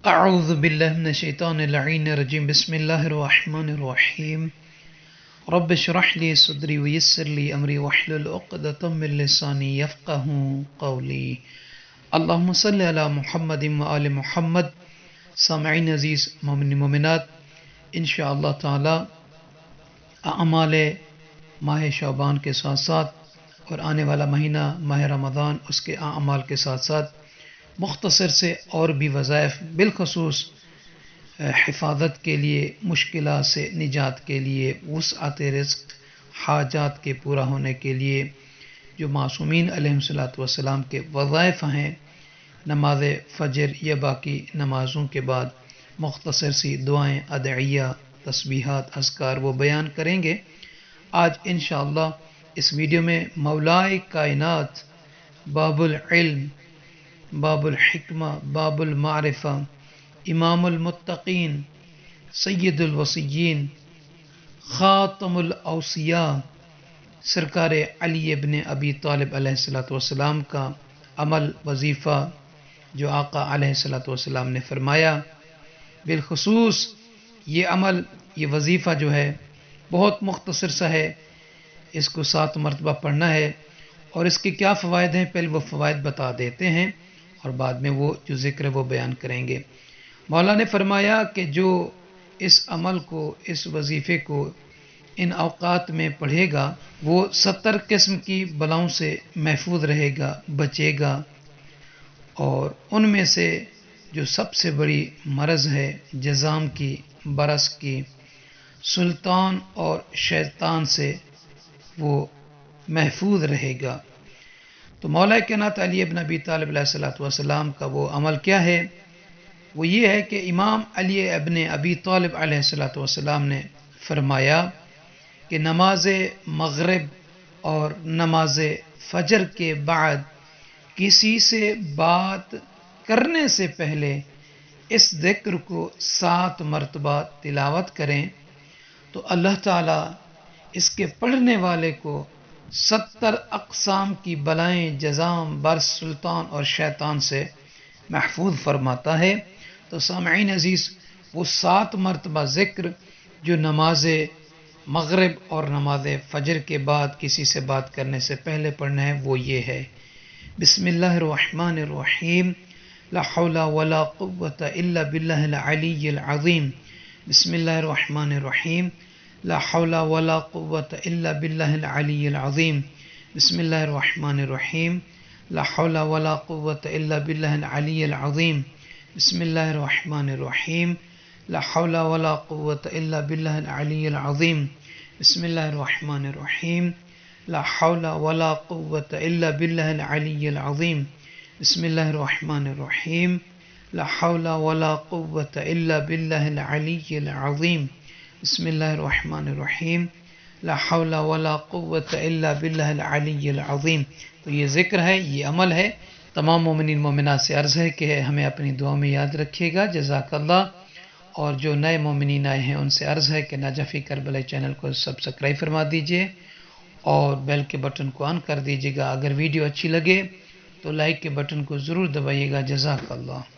أعوذ بالله من الشيطان اللعين الرجيم بسم الله الرحمن الرحيم رب اشرح لي صدري ويسر لي أمري واحلل عقدة من لساني يفقه قولي اللهم صل على محمد وآل محمد. سامعین عزیز مومن مومنات، انشاءاللہ تعالی اعمال ماہ شعبان کے ساتھ ساتھ اور آنے والا مہینہ ماہ رمضان اس کے اعمال کے ساتھ ساتھ مختصر سے اور بھی وظائف بالخصوص حفاظت کے لیے، مشکلات سے نجات کے لیے، وسعت رزق، حاجات کے پورا ہونے کے لیے جو معصومین علیہم الصلوۃ والسلام کے وظائف ہیں، نماز فجر یا باقی نمازوں کے بعد مختصر سی دعائیں، ادعیہ، تسبیحات، اذکار وہ بیان کریں گے. آج انشاءاللہ اس ویڈیو میں مولائے کائنات، باب العلم، باب الحکمہ، باب المعرفہ، امام المتقین، سید الوصیین، خاتم الاوصیاء، سرکار علی ابن ابی طالب علیہ الصلوۃ والسلام کا عمل، وظیفہ جو آقا علیہ الصلوۃ والسلام نے فرمایا. بالخصوص یہ عمل، یہ وظیفہ جو ہے بہت مختصر سا ہے، اس کو 7 مرتبہ پڑھنا ہے، اور اس کے کیا فوائد ہیں پہلے وہ فوائد بتا دیتے ہیں اور بعد میں وہ جو ذکر ہے وہ بیان کریں گے. مولا نے فرمایا کہ جو اس عمل کو، اس وظیفے کو ان اوقات میں پڑھے گا وہ 70 قسم کی بلاؤں سے محفوظ رہے گا، بچے گا، اور ان میں سے جو سب سے بڑی مرض ہے جزام کی، برس کی، سلطان اور شیطان سے وہ محفوظ رہے گا. تو مولا کائنات علی ابن ابی طالب علیہ الصلوۃ والسلام کا وہ عمل کیا ہے؟ وہ یہ ہے کہ امام علی ابن ابی طالب علیہ الصلوۃ والسلام نے فرمایا کہ نماز مغرب اور نماز فجر کے بعد کسی سے بات کرنے سے پہلے اس ذکر کو 7 مرتبہ تلاوت کریں تو اللہ تعالیٰ اس کے پڑھنے والے کو 70 اقسام کی بلائیں، جزام، برس، سلطان اور شیطان سے محفوظ فرماتا ہے. تو سامعین عزیز، وہ 7 مرتبہ ذکر جو نماز مغرب اور نماز فجر کے بعد کسی سے بات کرنے سے پہلے پڑھنا ہے وہ یہ ہے: بسم اللہ الرحمن الرحیم، لا حول ولا قوة الا باللہ العلی العظیم. بسم اللہ الرحمن الرحیم، لا حول ولا قوة الا باللہ العلی العظیم. بسم اللہ الرحمن الرحیم، لا حول ولا قوة الا باللہ العلی العظیم. بسم اللہ الرحمن الرحیم، لا حول ولا قوة الا باللہ العلی العظیم. بسم اللہ الرحمن الرحیم، لا حول ولا قوة الا باللہ العلی العظیم. بسم اللہ الرحمن الرحیم، لا حول ولا قوة الا باللہ العلی العظیم. بسم اللہ الرحمن الرحیم، لا حول ولا قوة الا باللہ العلی العظیم. تو یہ ذکر ہے، یہ عمل ہے. تمام مومنین مومنات سے عرض ہے کہ ہمیں اپنی دعا میں یاد رکھیے گا. جزاک اللہ. اور جو نئے مومنین آئے ہیں ان سے عرض ہے کہ نجفی کربلا چینل کو سبسکرائب فرما دیجئے اور بیل کے بٹن کو آن کر دیجیے گا. اگر ویڈیو اچھی لگے تو لائک کے بٹن کو ضرور دبائیے گا. جزاک اللہ.